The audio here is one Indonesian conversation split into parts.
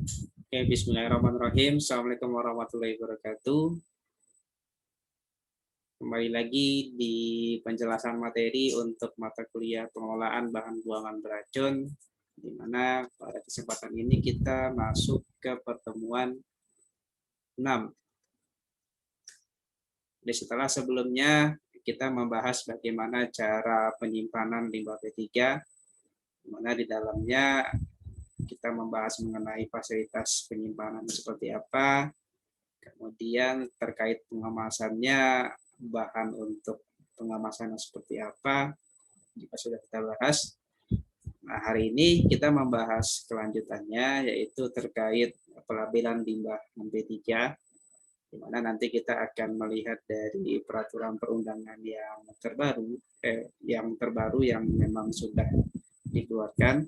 Oke, bismillahirrahmanirrahim. Assalamualaikum warahmatullahi wabarakatuh. Kembali lagi di penjelasan materi untuk mata kuliah pengelolaan bahan buangan beracun, di mana pada kesempatan ini kita masuk ke pertemuan 6. Jadi setelah sebelumnya kita membahas bagaimana cara penyimpanan limbah B3, di mana di dalamnya kita membahas mengenai fasilitas penyimpanan seperti apa, kemudian terkait pengemasannya, bahan untuk pengemasannya seperti apa, juga sudah kita bahas. Nah, hari ini kita membahas kelanjutannya, yaitu terkait pelabelan limbah B3, di mana nanti kita akan melihat dari peraturan perundangan yang terbaru yang memang sudah dikeluarkan,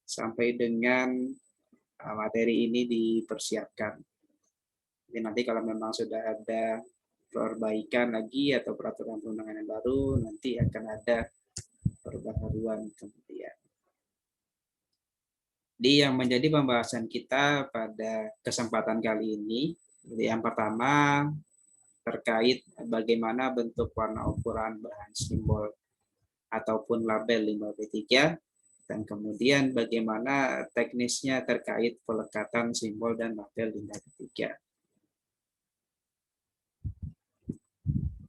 sampai dengan materi ini dipersiapkan. Jadi nanti kalau memang sudah ada perbaikan lagi atau peraturan perundangan yang baru, nanti akan ada perbaharuan kemudian. Jadi yang menjadi pembahasan kita pada kesempatan kali ini, yang pertama terkait bagaimana bentuk warna ukuran bahan simbol ataupun label limbah B3, dan kemudian bagaimana teknisnya terkait pelekatan simbol dan label limbah B3.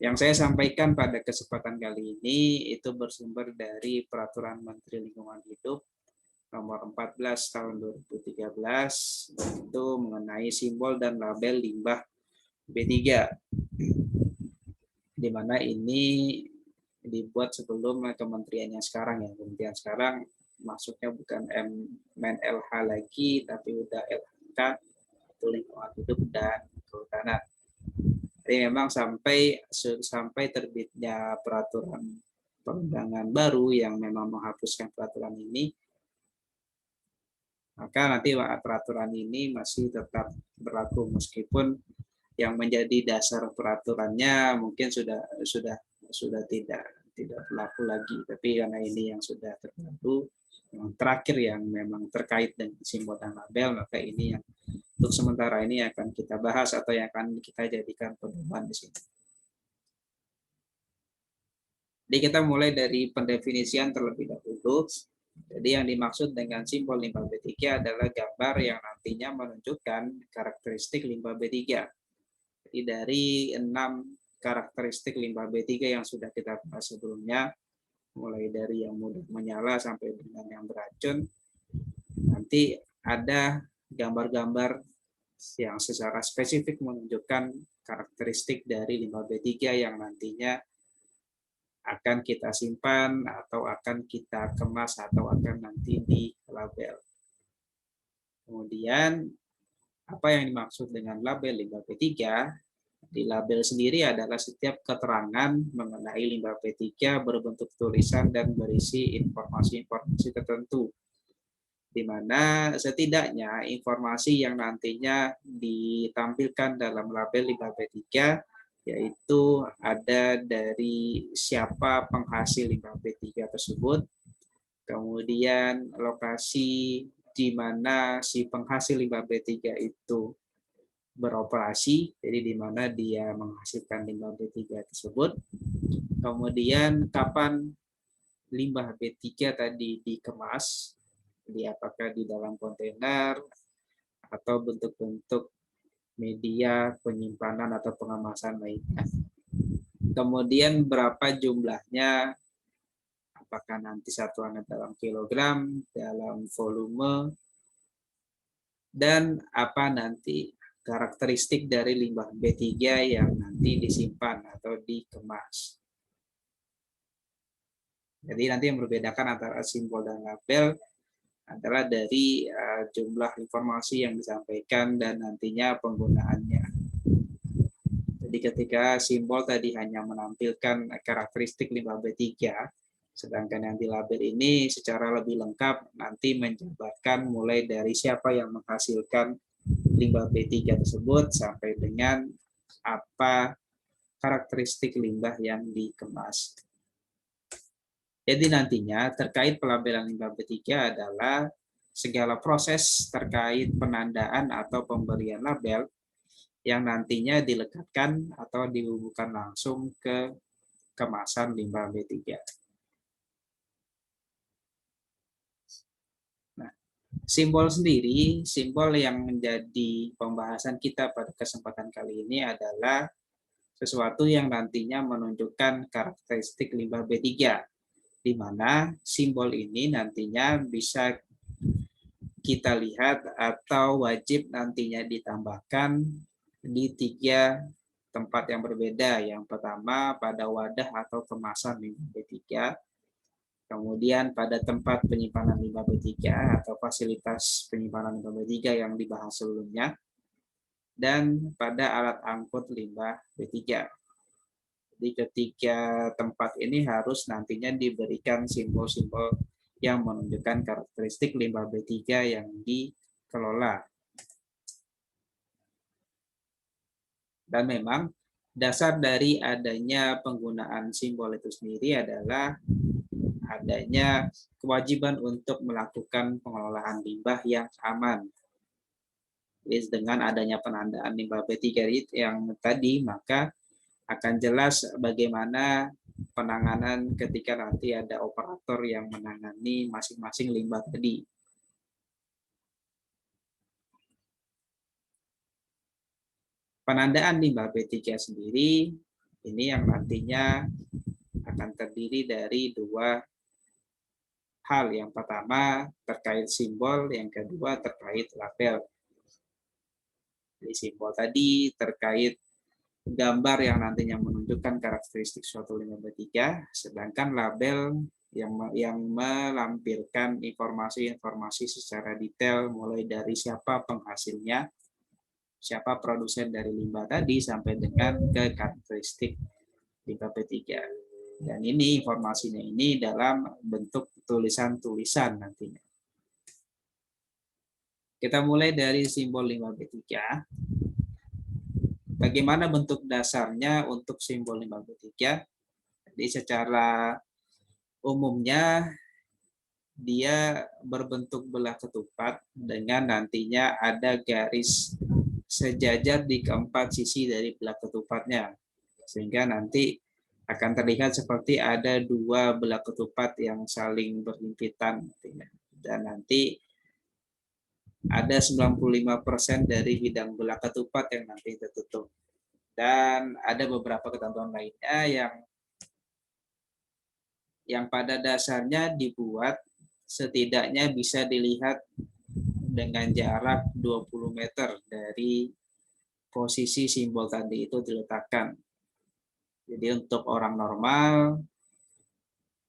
Yang saya sampaikan pada kesempatan kali ini itu bersumber dari Peraturan Menteri Lingkungan Hidup nomor 14 tahun 2013, itu mengenai simbol dan label limbah B3, di mana ini dibuat sebelum kementerian yang sekarang ya. Kementerian sekarang maksudnya bukan Menlh lagi, tapi udah LHK, itu lingkungan hidup dan kehutanan. Jadi memang sampai terbitnya peraturan perundangan baru yang memang menghapuskan peraturan ini, maka nanti peraturan ini masih tetap berlaku meskipun yang menjadi dasar peraturannya mungkin sudah tidak berlaku lagi, tapi karena ini yang sudah terbaru, yang terakhir yang memang terkait dengan simbol dan label, maka ini yang untuk sementara ini akan kita bahas atau yang akan kita jadikan pedoman di sini. Jadi kita mulai dari pendefinisian terlebih dahulu. Jadi yang dimaksud dengan simbol limbah B3 adalah gambar yang nantinya menunjukkan karakteristik limbah B3. Jadi dari 6 karakteristik limbah B3 yang sudah kita bahas sebelumnya, mulai dari yang mudah menyala sampai dengan yang beracun, nanti ada gambar-gambar yang secara spesifik menunjukkan karakteristik dari limbah B3 yang nantinya akan kita simpan atau akan kita kemas atau akan nanti di label. Kemudian apa yang dimaksud dengan label limbah B3? Di label sendiri adalah setiap keterangan mengenai limbah B3 berbentuk tulisan dan berisi informasi-informasi tertentu, di mana setidaknya informasi yang nantinya ditampilkan dalam label limbah B3 yaitu ada dari siapa penghasil limbah B3 tersebut, kemudian lokasi di mana si penghasil limbah B3 itu beroperasi, jadi di mana dia menghasilkan limbah B3 tersebut, kemudian kapan limbah B3 tadi dikemas, jadi apakah di dalam kontainer atau bentuk-bentuk media penyimpanan atau pengemasan lainnya. Kemudian berapa jumlahnya, apakah nanti satuannya dalam kilogram, dalam volume, dan apa nanti karakteristik dari limbah B3 yang nanti disimpan atau dikemas. Jadi nanti yang membedakan antara simbol dan label adalah dari jumlah informasi yang disampaikan dan nantinya penggunaannya. Jadi ketika simbol tadi hanya menampilkan karakteristik limbah B3, sedangkan yang di label ini secara lebih lengkap nanti menjabarkan mulai dari siapa yang menghasilkan limbah B3 tersebut sampai dengan apa karakteristik limbah yang dikemas. Jadi nantinya terkait pelabelan limbah B3 adalah segala proses terkait penandaan atau pemberian label yang nantinya dilekatkan atau dihubungkan langsung ke kemasan limbah B3. Nah, simbol sendiri, simbol yang menjadi pembahasan kita pada kesempatan kali ini adalah sesuatu yang nantinya menunjukkan karakteristik limbah B3, di mana simbol ini nantinya bisa kita lihat atau wajib nantinya ditambahkan di 3 tempat yang berbeda. Yang pertama pada wadah atau kemasan limbah B3, kemudian pada tempat penyimpanan limbah B3 atau fasilitas penyimpanan limbah B3 yang dibahas sebelumnya, dan pada alat angkut limbah B3. Di ketiga tempat ini harus nantinya diberikan simbol-simbol yang menunjukkan karakteristik limbah B3 yang dikelola. Dan memang dasar dari adanya penggunaan simbol itu sendiri adalah adanya kewajiban untuk melakukan pengelolaan limbah yang aman. Jadi dengan adanya penandaan limbah B3 yang tadi, maka akan jelas bagaimana penanganan ketika nanti ada operator yang menangani masing-masing limbah tadi. Penandaan limbah B3 sendiri ini yang nantinya akan terdiri dari 2 hal. Yang pertama terkait simbol, yang kedua terkait label. Jadi simbol tadi terkait gambar yang nantinya menunjukkan karakteristik suatu limbah B3, sedangkan label yang melampirkan informasi-informasi secara detail mulai dari siapa penghasilnya, siapa produsen dari limbah tadi, sampai dengan ke karakteristik limbah B3. Dan ini informasinya ini dalam bentuk tulisan-tulisan nantinya. Kita mulai dari simbol limbah B3. Bagaimana bentuk dasarnya untuk simbol limbah B3? Jadi secara umumnya dia berbentuk belah ketupat dengan nantinya ada garis sejajar di keempat sisi dari belah ketupatnya. Sehingga nanti akan terlihat seperti ada 2 belah ketupat yang saling berhimpitan. Dan nanti ada 95% dari bidang belah ketupat yang nanti tertutup. Dan ada beberapa ketentuan lainnya yang pada dasarnya dibuat setidaknya bisa dilihat dengan jarak 20 meter dari posisi simbol tadi itu diletakkan. Jadi untuk orang normal,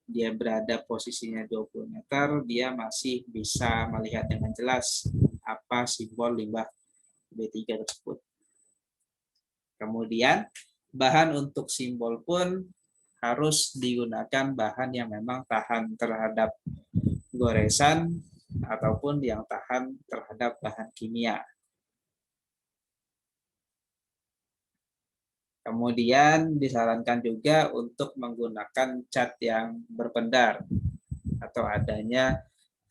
dia berada posisinya 20 meter, dia masih bisa melihat dengan jelas apa simbol limbah B3 tersebut. Kemudian bahan untuk simbol pun harus digunakan bahan yang memang tahan terhadap goresan ataupun yang tahan terhadap bahan kimia. Kemudian disarankan juga untuk menggunakan cat yang berpendar atau adanya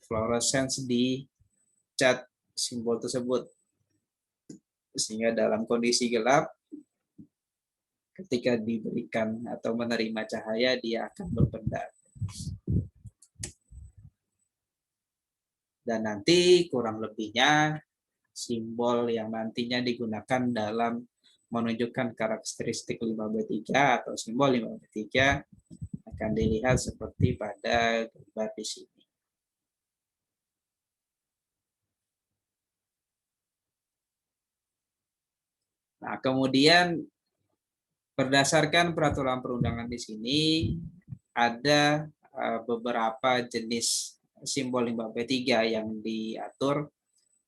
fluorescence di cat simbol tersebut. Sehingga dalam kondisi gelap, ketika diberikan atau menerima cahaya, dia akan berpendar. Dan nanti kurang lebihnya simbol yang nantinya digunakan dalam menunjukkan karakteristik limbah B3 atau simbol limbah B3 akan dilihat seperti pada gambar di sini. Nah, kemudian berdasarkan peraturan perundangan di sini ada beberapa jenis simbol limbah B3 yang diatur,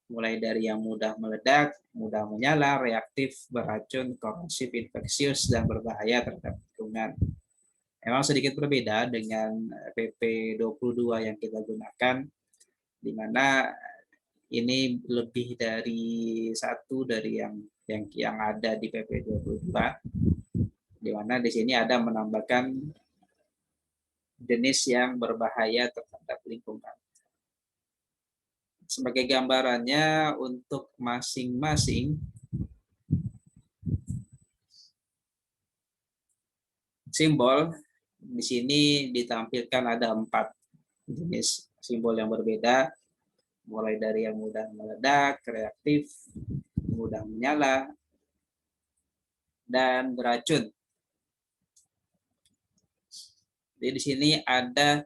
mulai dari yang mudah meledak, mudah menyala, reaktif, beracun, korosif, infeksius, dan berbahaya terhadap lingkungan. Memang sedikit berbeda dengan PP 22 yang kita gunakan, di mana ini lebih dari satu dari yang ada di PP 22, di mana di sini ada menambahkan jenis yang berbahaya terhadap lingkungan. sebagai gambarannya untuk masing-masing simbol di sini ditampilkan ada 4 jenis simbol yang berbeda, mulai dari yang mudah meledak, reaktif, mudah menyala, dan beracun. Jadi di sini ada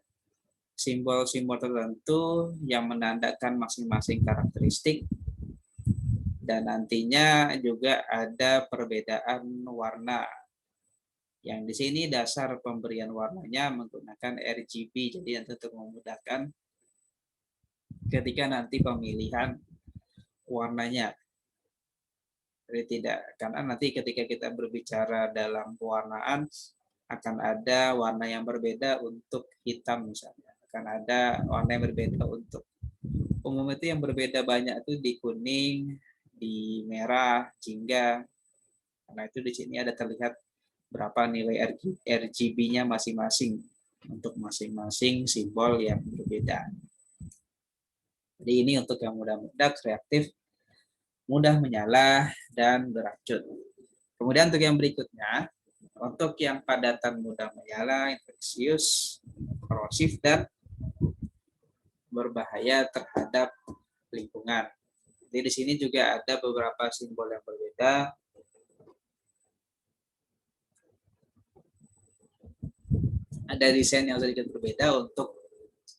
simbol-simbol tertentu yang menandakan masing-masing karakteristik, dan nantinya juga ada perbedaan warna. Yang di sini dasar pemberian warnanya menggunakan RGB, jadi untuk memudahkan ketika nanti pemilihan warnanya. Jadi tidak, karena nanti ketika kita berbicara dalam pewarnaan akan ada warna yang berbeda untuk hitam misalnya, akan ada warna yang berbeda untuk umum itu yang berbeda banyak itu di kuning, di merah, jingga. Karena itu di sini ada terlihat berapa nilai RGB-nya masing-masing untuk masing-masing simbol yang berbeda. Jadi ini untuk yang mudah meledak, reaktif, mudah menyala, dan beracun. Kemudian untuk yang berikutnya, untuk yang padatan mudah menyala, infeksius, korosif, dan berbahaya terhadap lingkungan. Jadi di sini juga ada beberapa simbol yang berbeda. Ada desain yang sedikit berbeda untuk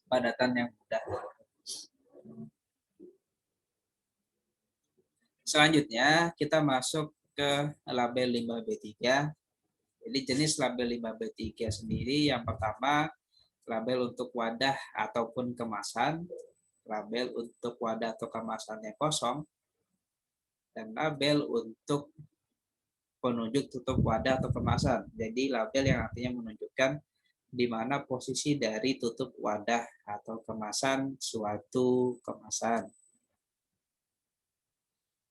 padatan yang mudah. Selanjutnya kita masuk ke label limbah B3. Jadi jenis label limbah B3 sendiri yang pertama label untuk wadah ataupun kemasan, label untuk wadah atau kemasannya kosong, dan label untuk penunjuk tutup wadah atau kemasan. Jadi label yang artinya menunjukkan di mana posisi dari tutup wadah atau kemasan suatu kemasan.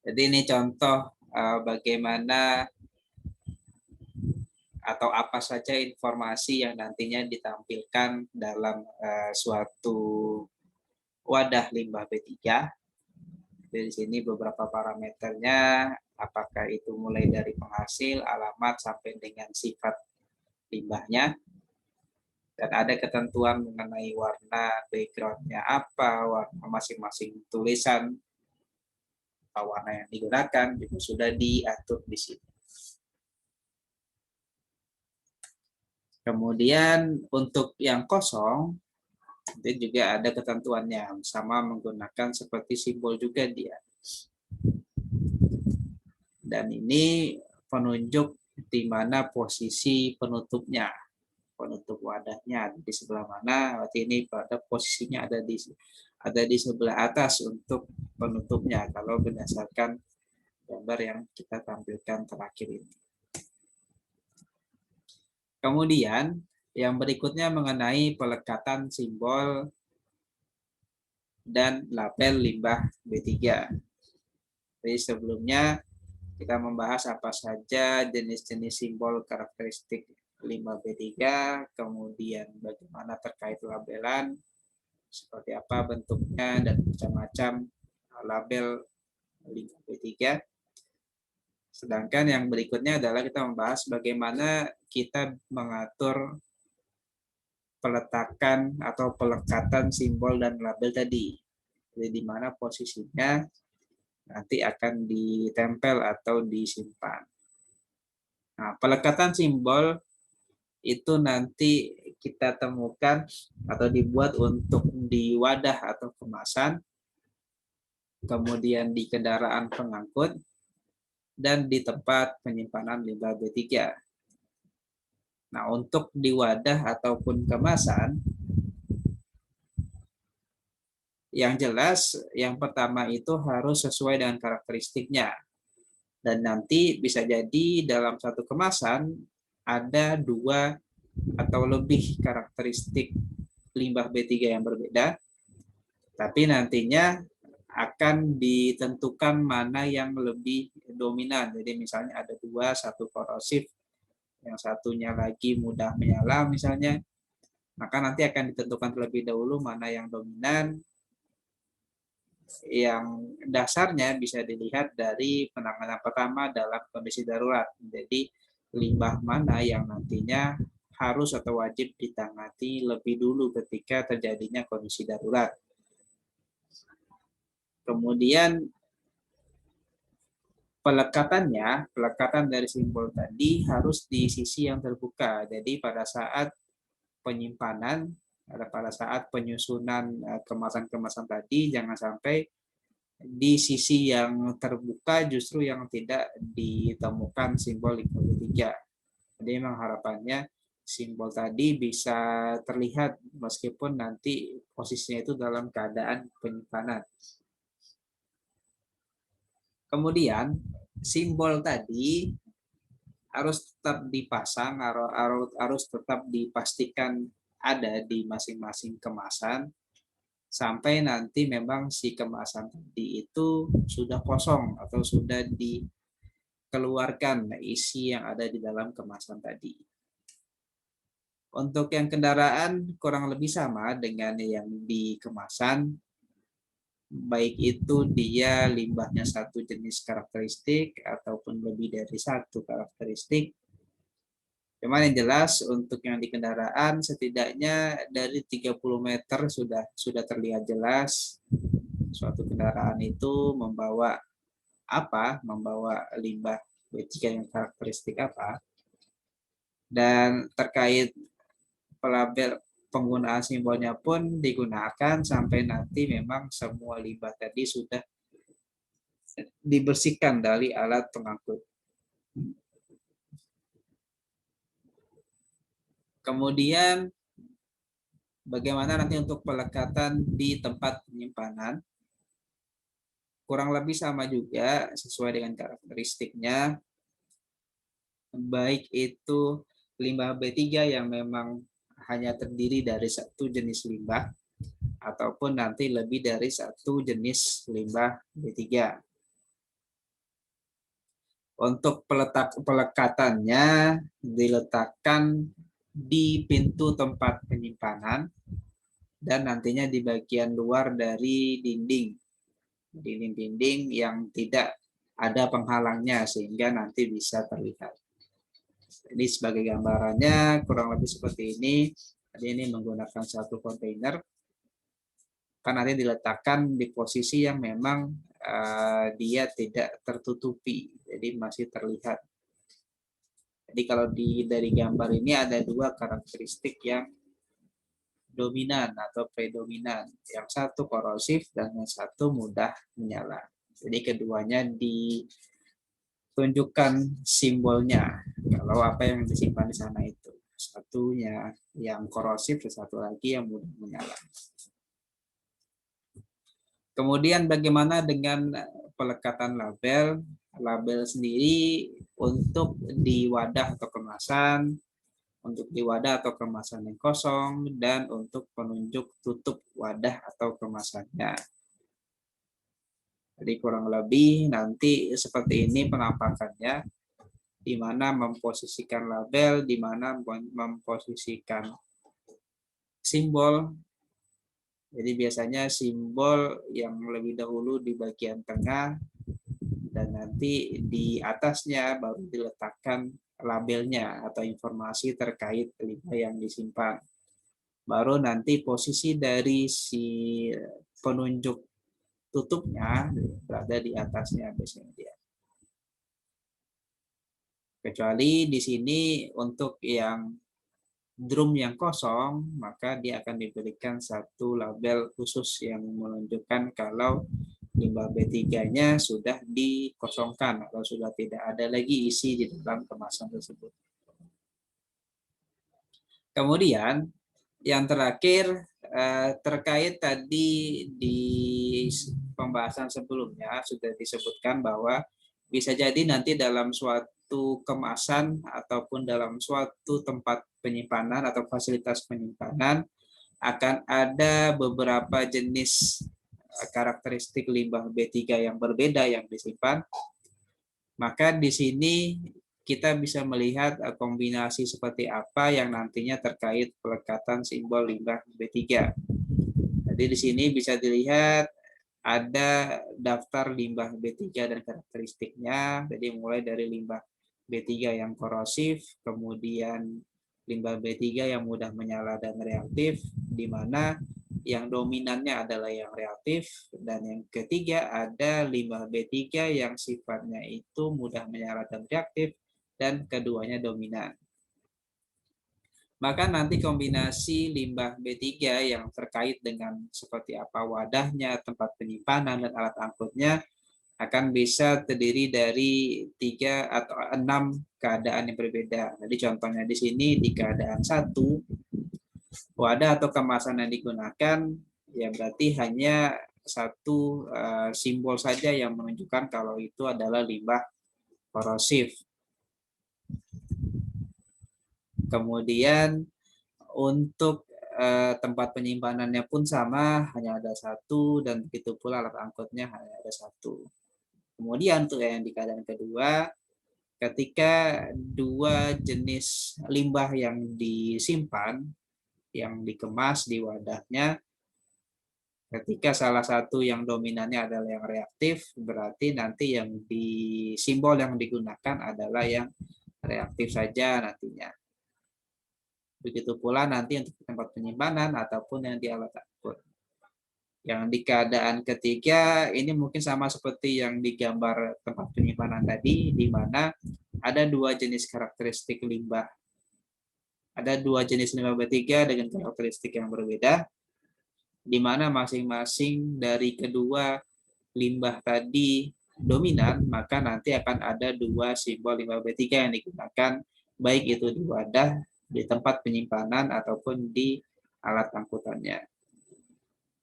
Jadi ini contoh bagaimana atau apa saja informasi yang nantinya ditampilkan dalam suatu wadah limbah B3. Dari sini beberapa parameternya, apakah itu mulai dari penghasil, alamat, sampai dengan sifat limbahnya. Dan ada ketentuan mengenai warna background-nya apa, warna masing-masing tulisan, warna yang digunakan juga sudah diatur di sini. Kemudian untuk yang kosong, itu juga ada ketentuannya, sama menggunakan seperti simbol juga dia. Dan ini penunjuk di mana posisi penutupnya, penutup wadahnya di sebelah mana. Berarti ini pada posisinya ada di sebelah atas untuk penutupnya kalau berdasarkan gambar yang kita tampilkan terakhir ini. Kemudian yang berikutnya mengenai pelekatan simbol dan label limbah B3. Jadi sebelumnya kita membahas apa saja jenis-jenis simbol karakteristik limbah B3, kemudian bagaimana terkait labelan, seperti apa bentuknya, dan macam-macam label limbah B3. Sedangkan yang berikutnya adalah kita membahas bagaimana kita mengatur peletakan atau pelekatan simbol dan label tadi. Jadi di mana posisinya nanti akan ditempel atau disimpan. Nah, pelekatan simbol itu nanti kita temukan atau dibuat untuk di wadah atau kemasan, kemudian di kendaraan pengangkut, dan di tempat penyimpanan limbah B3. Nah, untuk di wadah ataupun kemasan, yang jelas yang pertama itu harus sesuai dengan karakteristiknya. Dan nanti bisa jadi dalam satu kemasan ada 2 atau lebih karakteristik limbah B3 yang berbeda, tapi nantinya akan ditentukan mana yang lebih dominan. Jadi misalnya ada 2, satu korosif, yang satunya lagi mudah menyala misalnya, maka nanti akan ditentukan terlebih dahulu mana yang dominan, yang dasarnya bisa dilihat dari penanganan pertama dalam kondisi darurat. Jadi limbah mana yang nantinya harus atau wajib ditangani lebih dulu ketika terjadinya kondisi darurat. Kemudian pelekatan dari simbol tadi harus di sisi yang terbuka. Jadi pada saat penyimpanan, pada saat penyusunan kemasan-kemasan tadi, jangan sampai di sisi yang terbuka justru yang tidak ditemukan simbol lingkungan ketiga. Jadi memang harapannya simbol tadi bisa terlihat meskipun nanti posisinya itu dalam keadaan penyimpanan. Kemudian simbol tadi harus tetap dipasang, harus tetap dipastikan ada di masing-masing kemasan sampai nanti memang si kemasan tadi itu sudah kosong atau sudah dikeluarkan isi yang ada di dalam kemasan tadi. Untuk yang kendaraan kurang lebih sama dengan yang di kemasan, baik itu dia limbahnya satu jenis karakteristik ataupun lebih dari satu karakteristik. Cuman yang jelas untuk yang di kendaraan setidaknya dari 30 meter sudah terlihat jelas suatu kendaraan itu membawa apa, membawa limbah B3 yang karakteristik apa. Dan terkait pelabel penggunaan simbolnya pun digunakan sampai nanti memang semua limbah tadi sudah dibersihkan dari alat pengangkut. Kemudian bagaimana nanti untuk pelekatan di tempat penyimpanan? Kurang lebih sama juga sesuai dengan karakteristiknya. Baik itu limbah B3 yang memang hanya terdiri dari satu jenis limbah ataupun nanti lebih dari satu jenis limbah B3. Untuk pelekatannya diletakkan di pintu tempat penyimpanan dan nantinya di bagian luar dari dinding yang tidak ada penghalangnya sehingga nanti bisa terlihat. Jadi sebagai gambarannya kurang lebih seperti ini. Jadi ini menggunakan satu kontainer kan nanti diletakkan di posisi yang memang dia tidak tertutupi, jadi masih terlihat. Jadi kalau dari gambar ini ada dua karakteristik yang dominan atau predominan. Yang satu korosif dan yang satu mudah menyala. Jadi keduanya ditunjukkan simbolnya. Kalau apa yang disimpan di sana itu. Satunya yang korosif, satu lagi yang mudah menyala. Kemudian bagaimana dengan pelekatan label? Label sendiri untuk di wadah atau kemasan, untuk di wadah atau kemasan yang kosong, dan untuk penunjuk tutup wadah atau kemasannya. Jadi kurang lebih nanti seperti ini penampakannya, di mana memposisikan label, di mana memposisikan simbol. Jadi biasanya simbol yang lebih dahulu di bagian tengah, dan nanti di atasnya baru diletakkan labelnya atau informasi terkait limbah yang disimpan. Baru nanti posisi dari si penunjuk tutupnya berada di atasnya biasanya dia. Kecuali di sini untuk yang drum yang kosong, maka dia akan diberikan satu label khusus yang menunjukkan kalau limbah B3-nya sudah dikosongkan atau sudah tidak ada lagi isi di dalam kemasan tersebut. Kemudian yang terakhir terkait tadi di pembahasan sebelumnya sudah disebutkan bahwa bisa jadi nanti dalam suatu kemasan ataupun dalam suatu tempat penyimpanan atau fasilitas penyimpanan akan ada beberapa jenis karakteristik limbah B3 yang berbeda yang disimpan. Maka di sini kita bisa melihat kombinasi seperti apa yang nantinya terkait pelekatan simbol limbah B3. Jadi di sini bisa dilihat ada daftar limbah B3 dan karakteristiknya. Jadi mulai dari limbah B3 yang korosif, kemudian limbah B3 yang mudah menyala dan reaktif, di mana yang dominannya adalah yang reaktif, dan yang ketiga ada limbah B3 yang sifatnya itu mudah menyala dan reaktif, dan keduanya dominan. Maka nanti kombinasi limbah B3 yang terkait dengan seperti apa wadahnya, tempat penyimpanan, dan alat angkutnya akan bisa terdiri dari 3 atau 6 keadaan yang berbeda. Jadi contohnya di sini di keadaan 1, wadah atau kemasan yang digunakan ya berarti hanya satu simbol saja yang menunjukkan kalau itu adalah limbah korosif. Kemudian untuk tempat penyimpanannya pun sama, hanya ada satu, dan begitu pula alat angkutnya hanya ada satu. Kemudian untuk yang di keadaan kedua, ketika dua jenis limbah yang disimpan, yang dikemas di wadahnya, ketika salah satu yang dominannya adalah yang reaktif, berarti nanti yang di simbol yang digunakan adalah yang reaktif saja nantinya. Begitu pula nanti untuk tempat penyimpanan ataupun yang di alat angkut. Yang di keadaan ketiga ini mungkin sama seperti yang di gambar tempat penyimpanan tadi, di mana ada dua jenis karakteristik limbah. Ada dua jenis limbah B3 dengan karakteristik yang berbeda, di mana masing-masing dari kedua limbah tadi dominan, maka nanti akan ada dua simbol limbah B3 yang digunakan, baik itu di wadah, di tempat penyimpanan, ataupun di alat angkutannya.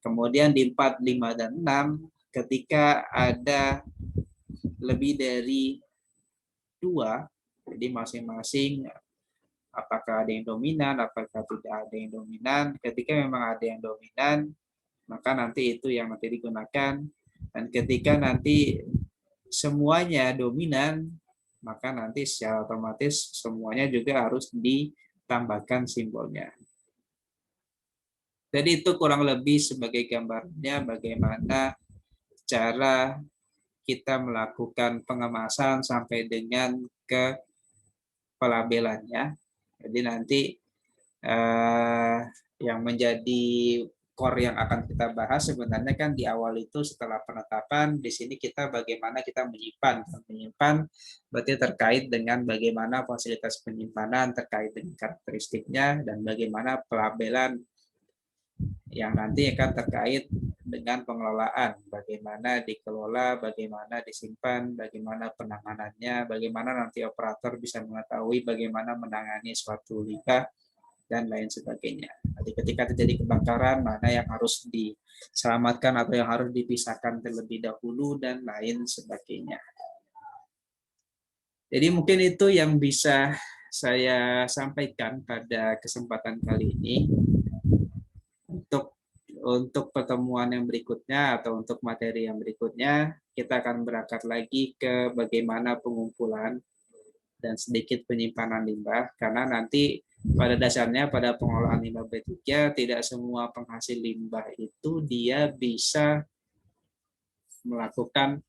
Kemudian di 4, 5, dan 6, ketika ada lebih dari 2, jadi masing-masing apakah ada yang dominan, apakah tidak ada yang dominan. Ketika memang ada yang dominan, maka nanti itu yang nanti digunakan. Dan ketika nanti semuanya dominan, maka nanti secara otomatis semuanya juga harus ditambahkan simbolnya. Jadi itu kurang lebih sebagai gambarnya bagaimana cara kita melakukan pengemasan sampai dengan ke pelabelannya. Jadi nanti yang menjadi core yang akan kita bahas sebenarnya kan di awal itu setelah penetapan, di sini kita bagaimana kita menyimpan. Menyimpan berarti terkait dengan bagaimana fasilitas penyimpanan, terkait dengan karakteristiknya, dan bagaimana pelabelan yang nanti akan terkait dengan pengelolaan, bagaimana dikelola, bagaimana disimpan, bagaimana penanganannya, bagaimana nanti operator bisa mengetahui bagaimana menangani suatu limbah, dan lain sebagainya. Jadi ketika terjadi kebakaran, mana yang harus diselamatkan atau yang harus dipisahkan terlebih dahulu, dan lain sebagainya. Jadi mungkin itu yang bisa saya sampaikan pada kesempatan kali ini. Untuk pertemuan yang berikutnya atau untuk materi yang berikutnya, kita akan berangkat lagi ke bagaimana pengumpulan dan sedikit penyimpanan limbah, karena nanti pada dasarnya pada pengolahan limbah B3 tidak semua penghasil limbah itu dia bisa melakukan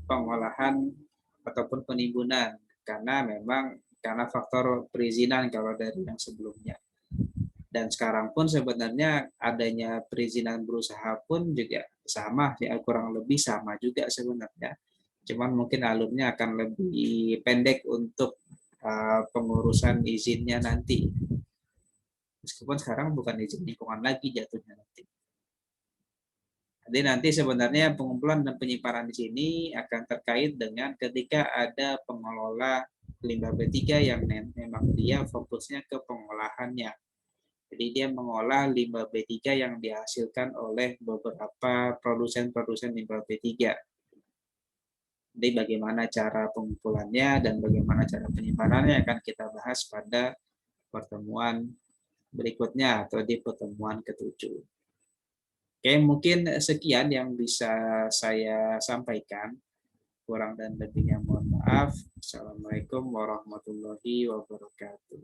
pengolahan ataupun penimbunan, karena memang karena faktor perizinan kalau dari yang sebelumnya. Dan sekarang pun sebenarnya adanya perizinan berusaha pun juga sama, ya kurang lebih sama juga sebenarnya. Cuman mungkin alurnya akan lebih pendek untuk pengurusan izinnya nanti. Meskipun sekarang bukan izin lingkungan lagi jatuhnya nanti. Jadi nanti sebenarnya pengumpulan dan penyimpanan di sini akan terkait dengan ketika ada pengelola limbah B3 yang memang dia fokusnya ke pengolahannya. Jadi dia mengolah limbah B3 yang dihasilkan oleh beberapa produsen-produsen limbah B3. Jadi bagaimana cara pengumpulannya dan bagaimana cara penyimpanannya akan kita bahas pada pertemuan berikutnya atau di pertemuan ke-7. Oke, mungkin sekian yang bisa saya sampaikan. Kurang dan lebihnya mohon maaf. Assalamualaikum warahmatullahi wabarakatuh.